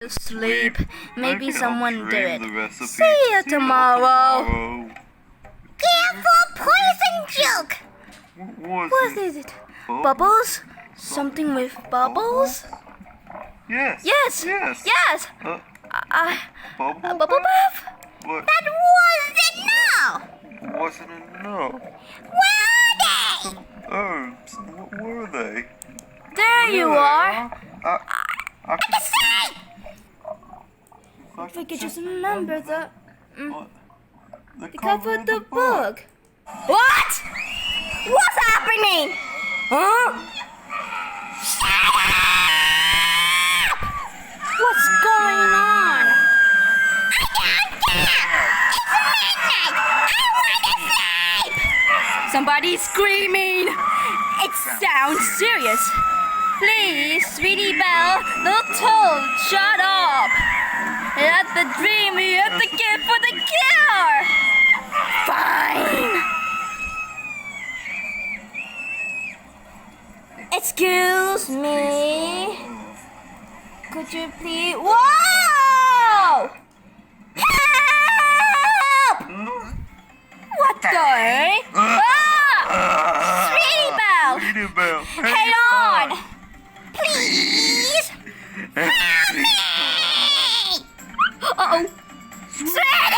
Sleep. Maybe someone do it. See See you tomorrow. Careful, poison joke! What is it? Bubbles? Something with bubbles? Yes. Yes. Yes. Yes. Bubble Bubble bath? What? That wasn't now! Wasn't it? No. Where are they? Some herbs. What were they? There you are. I The same! If I could just remember the the cover of the book. What? What's happening? Huh? What's going on? I can't get! It's midnight! I want to sleep! Somebody's screaming. It sounds serious. Please, Sweetie Belle, little toad, shut up. That's the dream you have to get for the cure. Fine. Excuse me. Could you please? Whoa! Help! What the heck? Ah! Sweetie Belle! Sweetie Belle. Hang on! Please! Help me! Uh-oh. Sweetie